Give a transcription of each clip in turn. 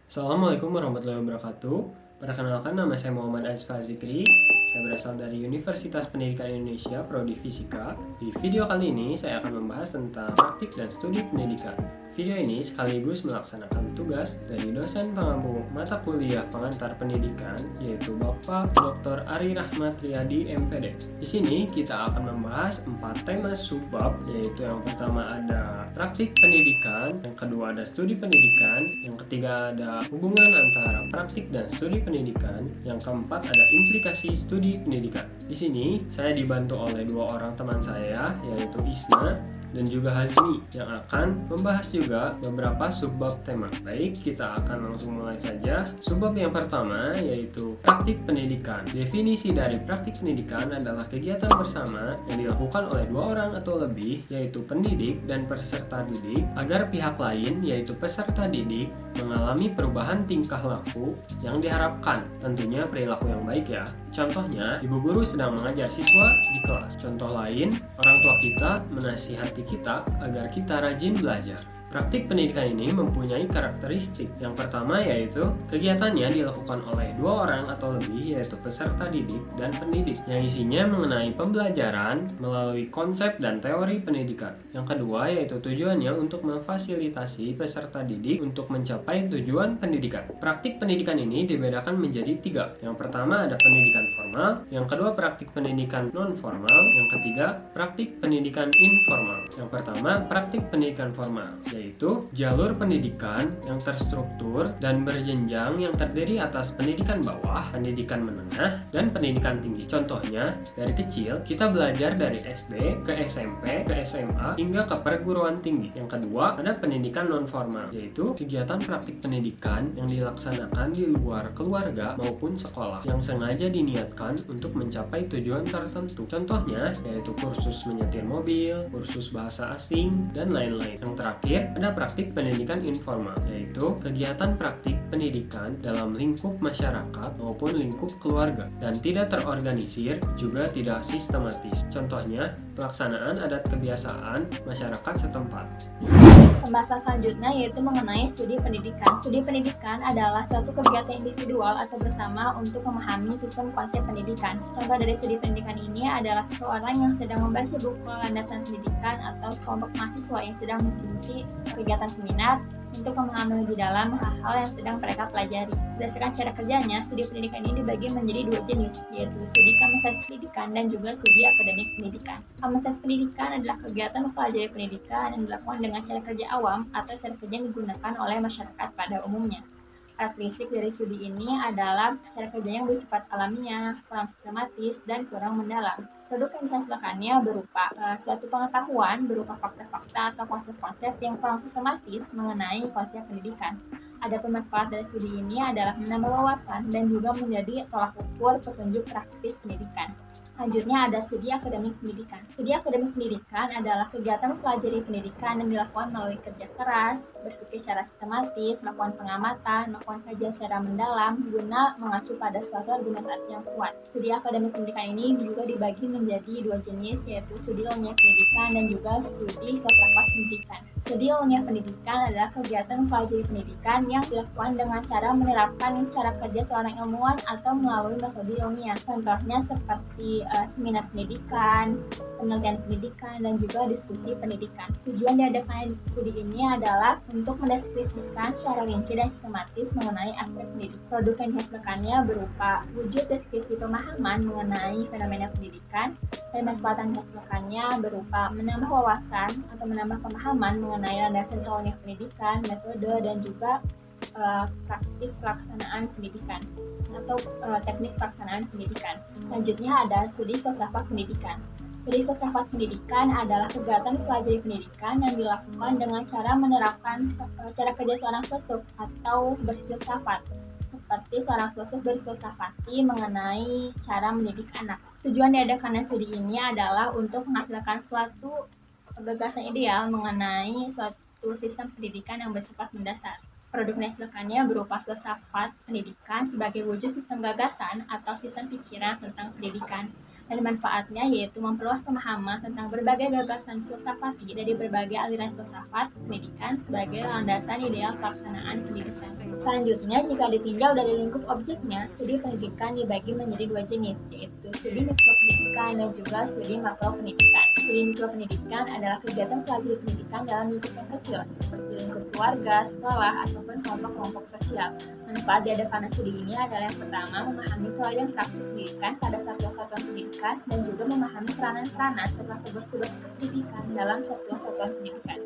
Assalamualaikum warahmatullahi wabarakatuh. Perkenalkan, nama saya Muhammad Azfa Zikri. Saya berasal dari Universitas Pendidikan Indonesia, Prodi Fisika. Di video kali ini saya akan membahas tentang praktik dan studi pendidikan. Video ini sekaligus melaksanakan tugas dari dosen pengampu mata kuliah pengantar pendidikan, yaitu Bapak Dr. Ari Rahmat Riyadi MPD. Di sini kita akan membahas 4 tema subbab, yaitu yang pertama ada praktik pendidikan, yang kedua ada studi pendidikan, yang ketiga ada hubungan antara praktik dan studi pendidikan, yang keempat ada implikasi studi pendidikan. Di sini saya dibantu oleh 2 orang teman saya, yaitu Isna dan juga Hazmi, yang akan membahas juga beberapa subbab tema. Baik, kita akan langsung mulai saja. Subbab yang pertama yaitu praktik pendidikan. Definisi dari praktik pendidikan adalah kegiatan bersama yang dilakukan oleh 2 orang atau lebih, yaitu pendidik dan peserta didik, agar pihak lain, yaitu peserta didik, mengalami perubahan tingkah laku yang diharapkan, tentunya perilaku yang baik ya. Contohnya, ibu guru sedang mengajar siswa di kelas. Contoh lain, orang tua kita menasihati kita agar kita rajin belajar. Praktik pendidikan ini mempunyai karakteristik. Yang pertama yaitu kegiatannya dilakukan oleh 2 orang atau lebih, yaitu peserta didik dan pendidik, yang isinya mengenai pembelajaran melalui konsep dan teori pendidikan. Yang kedua yaitu tujuannya untuk memfasilitasi peserta didik untuk mencapai tujuan pendidikan. Praktik pendidikan ini dibedakan menjadi 3. Yang pertama ada pendidikan formal, yang kedua praktik pendidikan non formal, yang ketiga praktik pendidikan informal. Yang pertama praktik pendidikan formal, yaitu jalur pendidikan yang terstruktur dan berjenjang yang terdiri atas pendidikan bawah, pendidikan menengah, dan pendidikan tinggi. Contohnya, dari kecil kita belajar dari SD ke SMP, ke SMA, hingga ke perguruan tinggi. Yang kedua, ada pendidikan non-formal, yaitu kegiatan praktik pendidikan yang dilaksanakan di luar keluarga maupun sekolah, yang sengaja diniatkan untuk mencapai tujuan tertentu. Contohnya, yaitu kursus menyetir mobil, kursus bahasa asing, dan lain-lain. Yang terakhir, ada praktik pendidikan informal, yaitu kegiatan praktik pendidikan dalam lingkup masyarakat maupun lingkup keluarga dan tidak terorganisir, juga tidak sistematis. Contohnya, pelaksanaan adat kebiasaan masyarakat setempat. Pembahasan selanjutnya yaitu mengenai studi pendidikan. Studi pendidikan adalah suatu kegiatan individual atau bersama untuk memahami sistem konsep pendidikan. Contoh dari studi pendidikan ini adalah seseorang yang sedang membaca buku landasan pendidikan atau kelompok mahasiswa yang sedang mengikuti kegiatan seminar untuk memahami lebih dalam hal-hal yang sedang mereka pelajari. Berdasarkan cara kerjanya, studi pendidikan ini dibagi menjadi 2 jenis, yaitu studi komunitas pendidikan dan juga studi akademik pendidikan. Komunitas pendidikan adalah kegiatan mempelajari pendidikan yang dilakukan dengan cara kerja awam atau cara kerja yang digunakan oleh masyarakat pada umumnya. Karakteristik dari studi ini adalah cara kerja yang bersifat alamiah, kurang sistematis, dan kurang mendalam. Produk yang dihasilkannya berupa suatu pengetahuan berupa fakta-fakta atau konsep-konsep yang kurang sistematis mengenai konsep pendidikan. Adapun manfaat dari studi ini adalah menambah wawasan dan juga menjadi tolak ukur petunjuk praktis pendidikan. Selanjutnya ada studi akademik pendidikan. Studi akademik pendidikan adalah kegiatan mempelajari pendidikan yang dilakukan melalui kerja keras, berpikir secara sistematis, melakukan pengamatan, melakukan kajian secara mendalam, guna mengacu pada suatu argumentasi yang kuat. Studi akademik pendidikan ini juga dibagi menjadi 2 jenis, yaitu studi ilmiah pendidikan dan juga studi filsafat pendidikan. Studi ilmiah pendidikan adalah kegiatan mempelajari pendidikan yang dilakukan dengan cara menerapkan cara kerja seorang ilmuwan atau melalui metode ilmiah. Contohnya seperti seminar pendidikan, penelitian pendidikan, dan juga diskusi pendidikan. Tujuan diadakan studi ini adalah untuk mendeskripsikan secara rinci dan sistematis mengenai aspek pendidikan. Produk yang dihasilkannya berupa wujud deskripsi pemahaman mengenai fenomena pendidikan, dan manfaat yang dihasilkannya berupa menambah wawasan atau menambah pemahaman mengenai landasan ilmiah pendidikan, metode, dan juga praktik pelaksanaan pendidikan atau teknik pelaksanaan pendidikan. Selanjutnya ada studi filsafat pendidikan. Studi filsafat pendidikan adalah kegiatan mempelajari pendidikan yang dilakukan dengan cara menerapkan cara kerja seorang filsuf atau berfilsafat, seperti seorang filsuf berfilsafati mengenai cara mendidik anak. Tujuan diadakannya studi ini adalah untuk menghasilkan suatu gagasan ideal mengenai suatu sistem pendidikan yang bersifat mendasar. Produk yang dihasilkannya berupa filsafat pendidikan sebagai wujud sistem gagasan atau sistem pikiran tentang pendidikan. Dan manfaatnya yaitu memperluas pemahaman tentang berbagai gagasan filsafati dari berbagai aliran filsafat pendidikan sebagai landasan ideal pelaksanaan pendidikan. Selanjutnya, jika ditinjau dari lingkup objeknya, studi pendidikan dibagi menjadi dua jenis, yaitu studi mikropendidikan dan juga studi makropendidikan. Studi mikropendidikan adalah kegiatan pelajari pendidikan dalam lingkup yang kecil, seperti lingkup keluarga, sekolah, ataupun kelompok-kelompok sosial. Manfaat di hadapan studi ini adalah yang pertama, memahami teori praktik pendidikan pada satuan-satuan pendidikan dan juga memahami peranan-peranan serta tugas-tugas pendidikan dalam satuan-satuan pendidikan.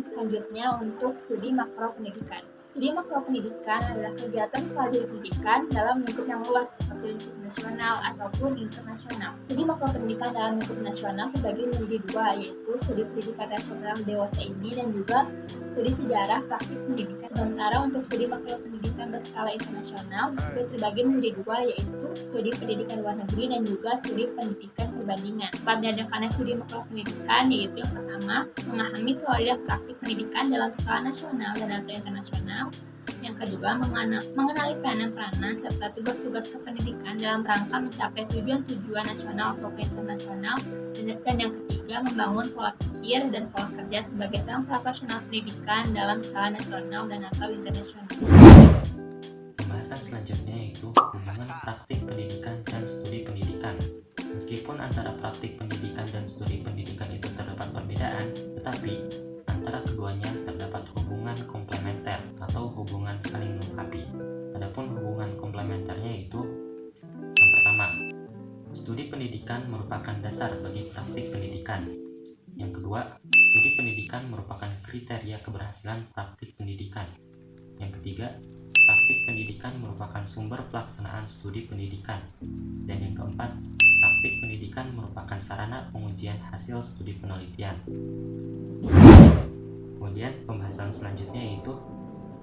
Selanjutnya untuk studi makropendidikan. Studi makropendidikan adalah kegiatan pelajari pendidikan dalam lingkup yang luas seperti lingkup nasional ataupun internasional. Studi makropendidikan dalam lingkup nasional terbagi menjadi dua, yaitu studi pendidikan nasional dewasa ini dan juga studi sejarah praktik pendidikan. Sementara untuk studi makropendidikan berskala internasional juga terbagi menjadi dua, yaitu studi pendidikan luar negeri dan juga studi pendidikan perbandingan. Pada karena studi makropendidikan yaitu yang pertama, memahami teori dan praktik pendidikan dalam skala nasional dan atau internasional. Yang kedua, mengenali peranan-peranan serta tugas-tugas kependidikan dalam rangka mencapai tujuan-tujuan nasional atau internasional. Dan yang ketiga, membangun pola pikir dan pola kerja sebagai seorang profesional pendidikan dalam skala nasional dan atau internasional. Pembahasan selanjutnya yaitu hubungan praktik pendidikan dan studi pendidikan. Meskipun antara praktik pendidikan dan studi pendidikan itu terdapat perbedaan, tetapi antara keduanya terdapat hubungan komplementer atau hubungan saling melengkapi. Adapun hubungan komplementernya yaitu yang pertama, studi pendidikan merupakan dasar bagi praktik pendidikan. Yang kedua, studi pendidikan merupakan kriteria keberhasilan praktik pendidikan. Yang ketiga, praktik pendidikan merupakan sumber pelaksanaan studi pendidikan. Dan yang keempat, praktik pendidikan merupakan sarana pengujian hasil studi penelitian. Kemudian pembahasan selanjutnya yaitu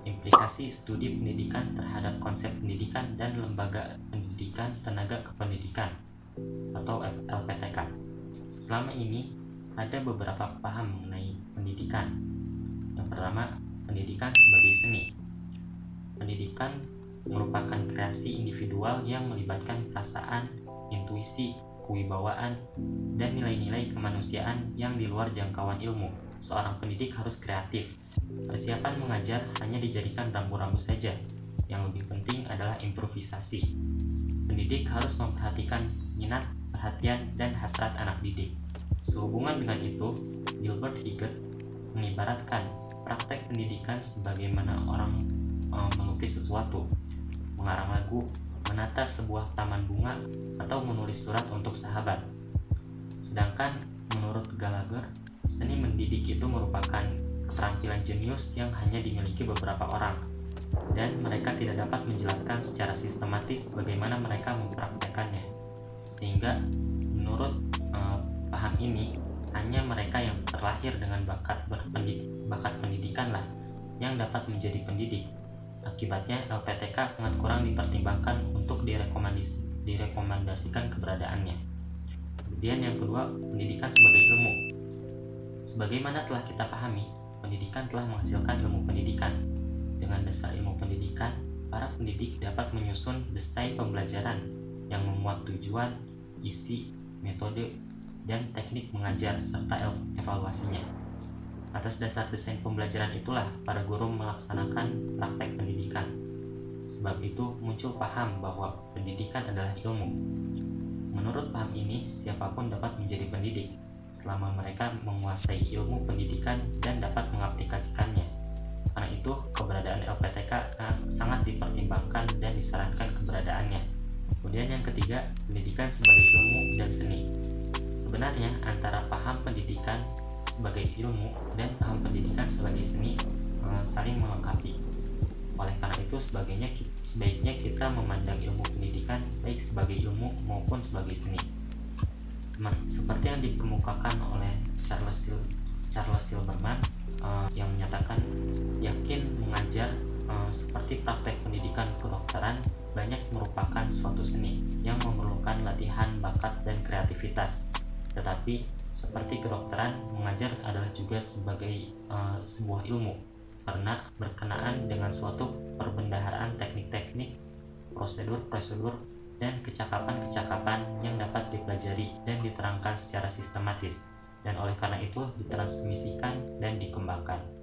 implikasi studi pendidikan terhadap konsep pendidikan dan lembaga pendidikan tenaga kependidikan atau LPTK. Selama ini ada beberapa paham mengenai pendidikan. Yang pertama, pendidikan sebagai seni. Pendidikan merupakan kreasi individual yang melibatkan perasaan, intuisi, kewibawaan, dan nilai-nilai kemanusiaan yang di luar jangkauan ilmu. Seorang pendidik harus kreatif. Persiapan mengajar hanya dijadikan rambu-rambu saja. Yang lebih penting adalah improvisasi. Pendidik harus memperhatikan minat, perhatian, dan hasrat anak didik. Sehubungan dengan itu, Gilbert Higgett mengibaratkan praktek pendidikan sebagaimana orang melukis sesuatu, mengarang lagu, menata sebuah taman bunga, atau menulis surat untuk sahabat. Sedangkan menurut Gallagher, seni mendidik itu merupakan keterampilan jenius yang hanya dimiliki beberapa orang, dan mereka tidak dapat menjelaskan secara sistematis bagaimana mereka mempraktekannya. Sehingga menurut paham ini, hanya mereka yang terlahir dengan bakat pendidikan lah yang dapat menjadi pendidik. Akibatnya LPTK sangat kurang dipertimbangkan untuk direkomendasikan keberadaannya. Kemudian yang kedua, pendidikan sebagai ilmu. Sebagaimana telah kita pahami, pendidikan telah menghasilkan ilmu pendidikan. Dengan dasar ilmu pendidikan, para pendidik dapat menyusun desain pembelajaran yang memuat tujuan, isi, metode, dan teknik mengajar serta evaluasinya. Atas dasar desain pembelajaran itulah para guru melaksanakan praktek pendidikan. Sebab itu muncul paham bahwa pendidikan adalah ilmu. Menurut paham ini, siapapun dapat menjadi pendidik selama mereka menguasai ilmu pendidikan dan dapat mengaplikasikannya. Karena itu, keberadaan LPTK sangat dipertimbangkan dan disarankan keberadaannya. Kemudian yang ketiga, pendidikan sebagai ilmu dan seni. Sebenarnya antara paham pendidikan sebagai ilmu dan paham pendidikan sebagai seni saling melengkapi. Oleh karena itu, sebaiknya kita memandang ilmu pendidikan baik sebagai ilmu maupun sebagai seni. Seperti yang dikemukakan oleh Charles Silberman yang menyatakan yakin mengajar seperti praktek pendidikan kedokteran banyak merupakan suatu seni yang memerlukan latihan, bakat, dan kreativitas. Tetapi seperti kedokteran, mengajar adalah juga sebagai sebuah ilmu karena berkenaan dengan suatu perbendaharaan teknik-teknik, prosedur-prosedur dan kecakapan-kecakapan yang dapat dipelajari dan diterangkan secara sistematis, dan oleh karena itu ditransmisikan dan dikembangkan.